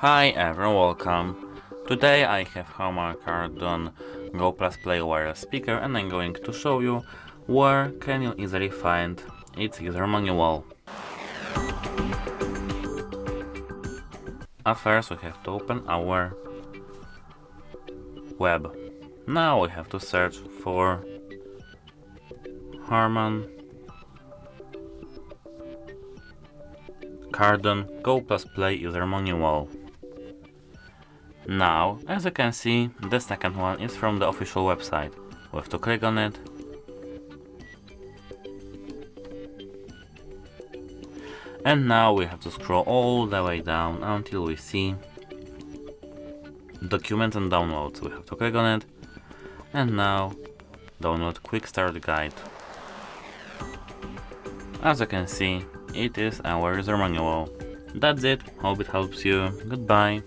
Hi everyone, welcome. Today I have Harman Kardon Go Plus Play wireless speaker and I'm going to show you where can you easily find its user manual. At first we have to open our web. Now we have to search for Harman Kardon Go Plus Play user manual. Now, as you can see, the second one is from the official website. We have to click on it. And now we have to scroll all the way down until we see Documents and Downloads. We have to click on it. And now, download Quick Start Guide. As you can see, it is our user manual. That's it. Hope it helps you. Goodbye.